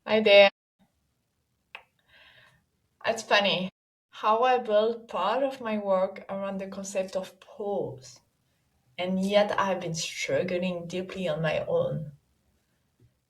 Hi there. It's funny how I built part of my work around the concept of pause, and yet I've been struggling deeply on my own.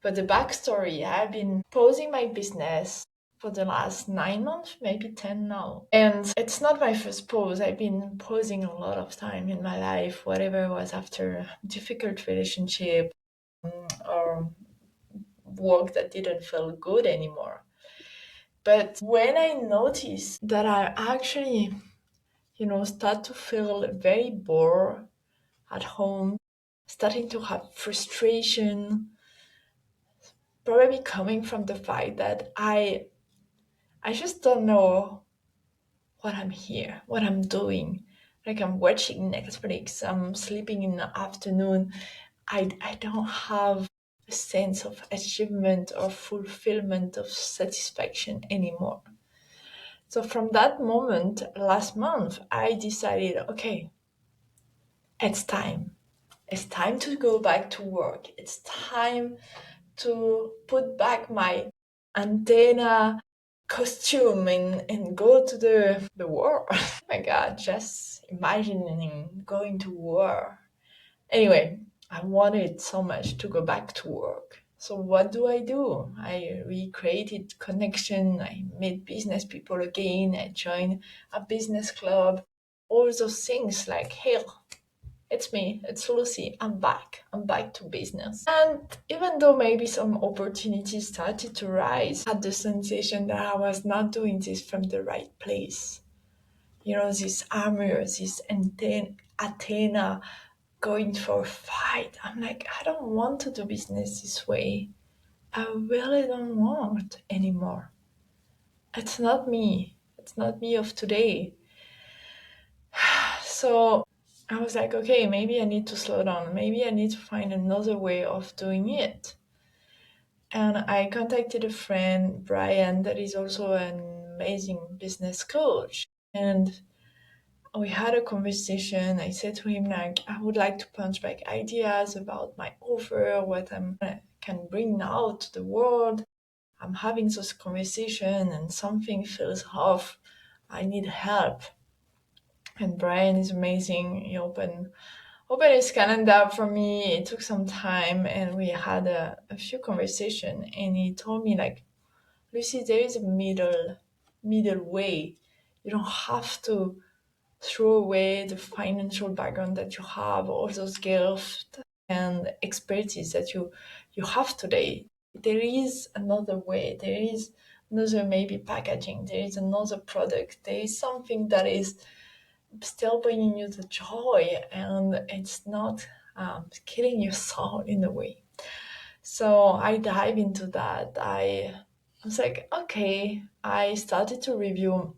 But the backstory, I've been pausing my business for the last 9 months, maybe 10 now. And it's not my first pause. I've been pausing a lot of time in my life, whatever it was after difficult relationship or work that didn't feel good anymore. But when I noticed that I actually start to feel very bored at home, starting to have frustration, probably coming from the fact that I just don't know what I'm here, what I'm doing. Like I'm watching Netflix, I'm sleeping in the afternoon. I don't have a sense of achievement or fulfillment of satisfaction anymore. So from that moment last month, I decided, okay, it's time. It's time to go back to work. It's time to put back my antenna costume and go to the war. My God, just imagining going to war. Anyway, I wanted so much to go back to work. So what do? I recreated connection. I met business people again. I joined a business club. All those things like, hey, it's me, it's Lucy. I'm back. I'm back to business. And even though maybe some opportunities started to rise, I had the sensation that I was not doing this from the right place. This armor, this Athena going for a fight. I'm like, I don't want to do business this way. I really don't want anymore. It's not me. It's not me of today. So I was like, okay, maybe I need to slow down. Maybe I need to find another way of doing it. And I contacted a friend, Brian, that is also an amazing business coach. And we had a conversation. I said to him, like, I would like to punch back ideas about my offer, what I can bring now to the world. I'm having this conversation and something feels off. I need help. And Brian is amazing. He opened his calendar for me. It took some time and we had a few conversation and he told me like, Lucy, there is a middle way. You don't have to throw away the financial background that you have, all those gifts and expertise that you have today. There is another way. There is another maybe packaging. There is another product. There is something that is still bringing you the joy and it's not killing your soul in a way. So I dive into that. I was like, okay, I started to review,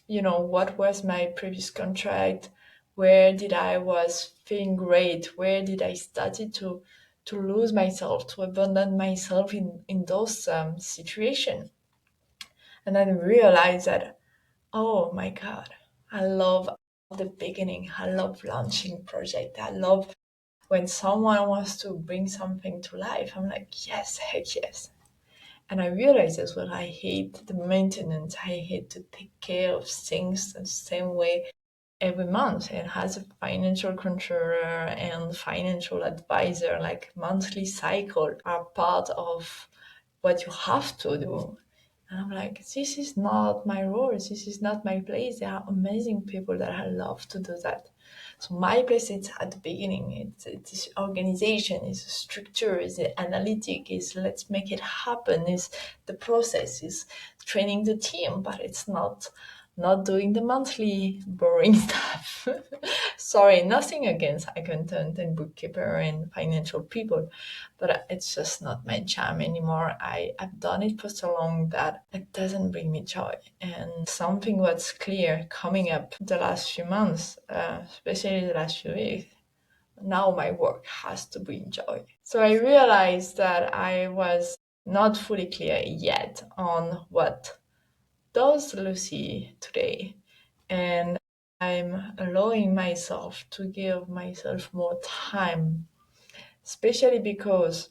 what was my previous contract, where did I was feeling great, where did I started to lose myself, to abandon myself in those situations. And then realize that, oh my God, I love the beginning. I love launching project. I love when someone wants to bring something to life. I'm like, yes, heck yes. And I realize as well, I hate the maintenance. I hate to take care of things the same way every month. And as a financial controller and financial advisor, like monthly cycle are part of what you have to do. And I'm like, this is not my role. This is not my place. There are amazing people that I love to do that. So my place is at the beginning. It's organization, is structure, is analytic, is let's make it happen, is the process, is training the team, but it's not doing the monthly boring stuff. Sorry, nothing against accountant and bookkeeper and financial people, but it's just not my jam anymore. I've done it for so long that it doesn't bring me joy. And something was clear coming up the last few months, especially the last few weeks. Now my work has to bring joy. So I realized that I was not fully clear yet on what does Lucy today. And I'm allowing myself to give myself more time, especially because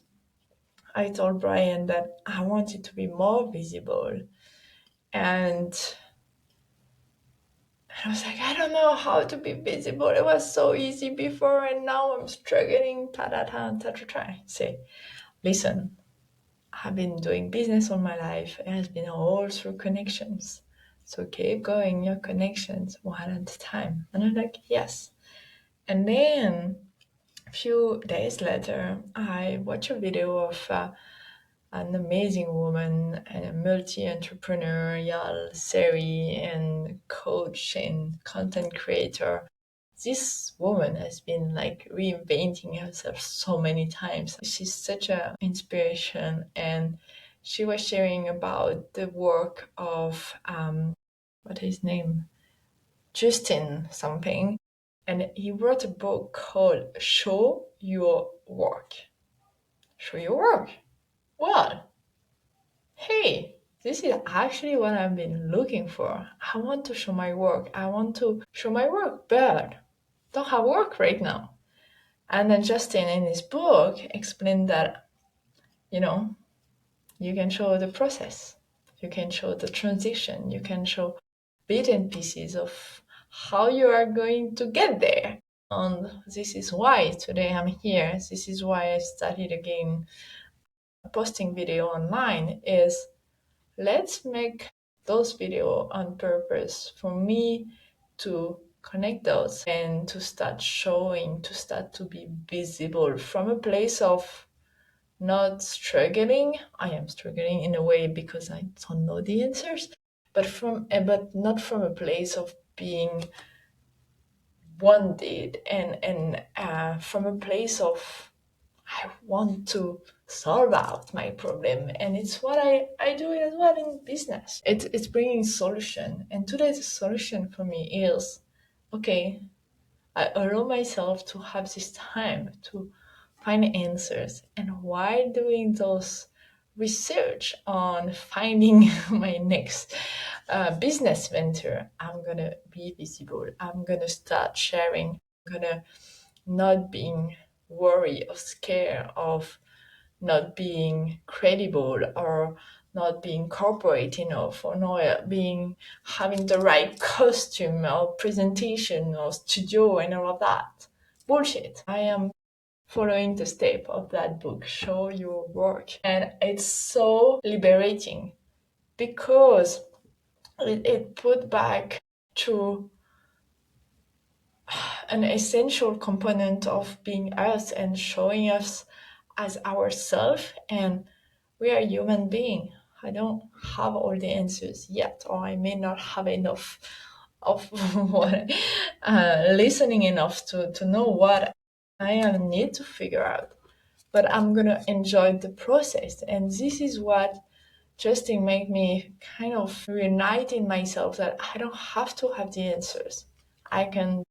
I told Brian that I wanted to be more visible. And I was like, I don't know how to be visible. It was so easy before, and now I'm struggling. Ta ta ta ta ta ta. Say, listen, I've been doing business all my life. It has been all through connections. So keep going your connections one at a time. And I'm like, yes. And then a few days later, I watched a video of an amazing woman and a multi-entrepreneurial Sari and coach and content creator. This woman has been like reinventing herself so many times. She's such an inspiration, and she was sharing about the work of what is his name, Justin something, and he wrote a book called Show Your Work. Show Your Work. Well, hey, this is actually what I've been looking for. I want to show my work. I want to show my work, but don't have work right now. And then Justin in his book explained that, you know, you can show the process, you can show the transition, you can show bits and pieces of how you are going to get there. And this is why today I'm here. This is why I started again posting video online is let's make those video on purpose for me to connect those and to start showing, to start to be visible from a place of not struggling. I am struggling in a way because I don't know the answers, but not from a place of being wanted and from a place of I want to solve out my problem. And it's what I do as well in business. It's bringing solution. And today's solution for me is, okay, I allow myself to have this time to find answers. And while doing those research on finding my next business venture, I'm gonna be visible. I'm gonna start sharing. I'm gonna not being worried or scared of not being credible or not being corporate enough or not being having the right costume or presentation or studio and all of that. Bullshit. I am following the step of that book, Show Your Work. And it's so liberating because it put back to an essential component of being us and showing us as ourselves, and we are human being. I don't have all the answers yet, or I may not have enough of what listening enough to know what I need to figure out, but I'm gonna enjoy the process. And this is what Justin made me kind of reunite in myself, that I don't have to have the answers. I can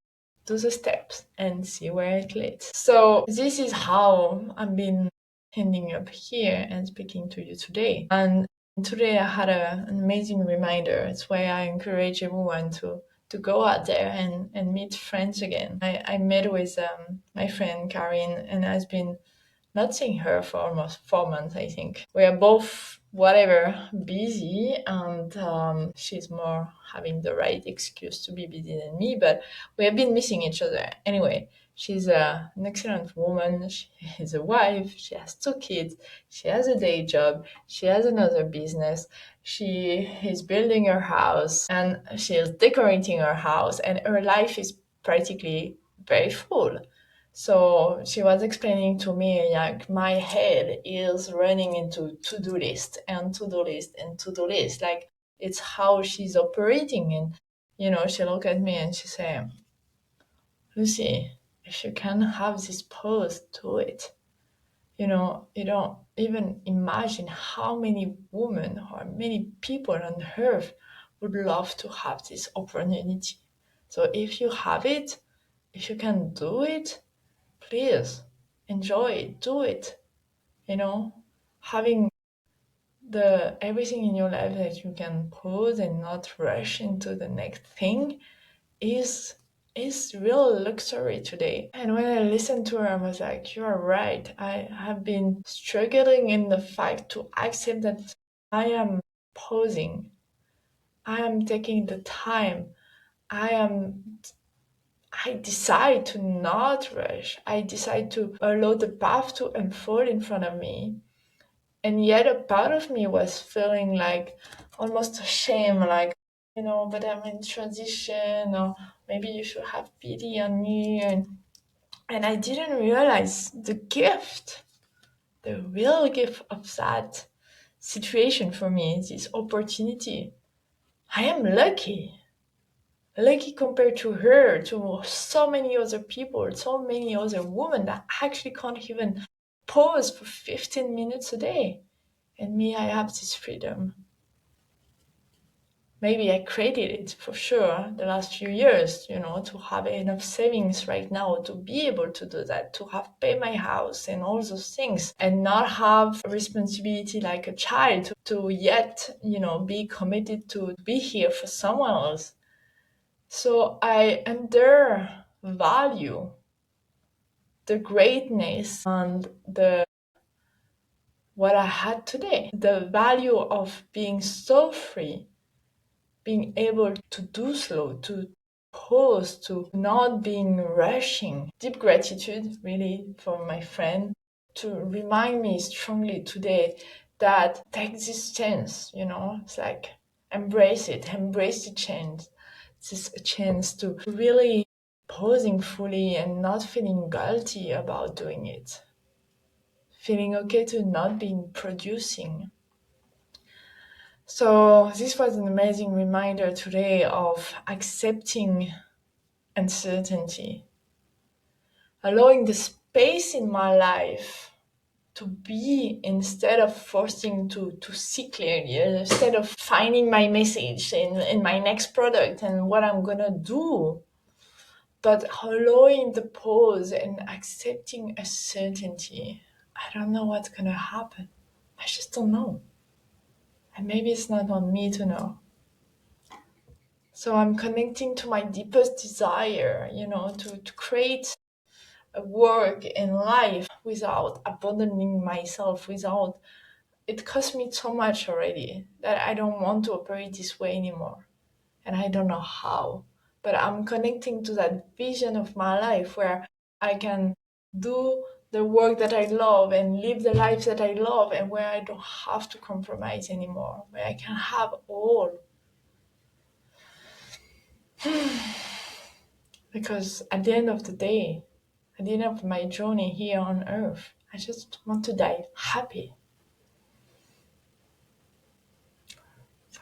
do the steps and see where it leads. So this is how I've been ending up here and speaking to you today. And today I had an amazing reminder. It's why I encourage everyone to go out there and meet friends again. I met with my friend Karin, and I've been not seeing her for almost 4 months, I think. We are both, whatever, busy, and she's more having the right excuse to be busy than me, but we have been missing each other. Anyway, she's an excellent woman. She is a wife. She has 2 kids. She has a day job. She has another business. She is building her house and she is decorating her house, and her life is practically very full. So she was explaining to me, like, my head is running into to-do list and to-do list and to-do list. Like, it's how she's operating. And, she looked at me and she said, Lucy, if you can have this pause, do it. You don't even imagine how many women or many people on earth would love to have this opportunity. So if you have it, if you can do it, please enjoy it, do it. Having the everything in your life that you can pause and not rush into the next thing is is real luxury today. And when I listened to her, I was like, you are right. I have been struggling in the fact to accept that I am pausing. I am taking the time. I am I decide to not rush. I decide to allow the path to unfold in front of me. And yet a part of me was feeling like almost shame, like, but I'm in transition, or maybe you should have pity on me. And I didn't realize the real gift of that situation for me, this opportunity. I am lucky compared to her, to so many other people, so many other women that actually can't even pause for 15 minutes a day. And me, I have this freedom. Maybe I created it for sure the last few years, to have enough savings right now to be able to do that, to have pay my house and all those things, and not have a responsibility like a child to yet, be committed to be here for someone else. So I undervalue the greatness and the what I had today, the value of being so free, being able to do slow, to pause, to not being rushing. Deep gratitude, really, for my friend to remind me strongly today that take this chance, it's like embrace the chance. This a chance to really pausing fully and not feeling guilty about doing it. Feeling okay to not being producing. So this was an amazing reminder today of accepting uncertainty, allowing the space in my life to be instead of forcing to see clearly, instead of finding my message in my next product and what I'm gonna do, but allowing the pause and accepting uncertainty. I don't know what's gonna happen. I just don't know. And maybe it's not on me to know. So I'm connecting to my deepest desire, to create a work in life without abandoning myself, without it cost me so much already that I don't want to operate this way anymore. And I don't know how. But I'm connecting to that vision of my life where I can do the work that I love and live the life that I love, and where I don't have to compromise anymore, where I can have all. Because at the end of the day, at the end of my journey here on earth, I just want to die happy. So,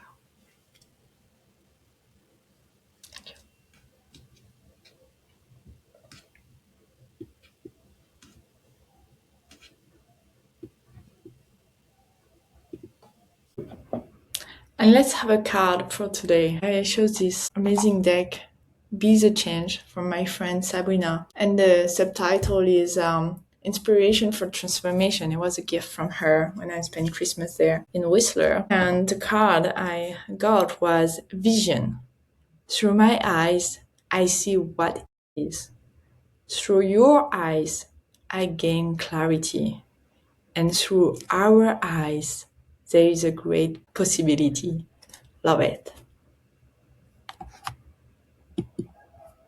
thank you. And let's have a card for today. I chose this amazing deck, Be the Change, from my friend Sabrina. And the subtitle is Inspiration for Transformation. It was a gift from her when I spent Christmas there in Whistler. And the card I got was Vision. Through my eyes, I see what is. Through your eyes, I gain clarity. And through our eyes, there is a great possibility. Love it.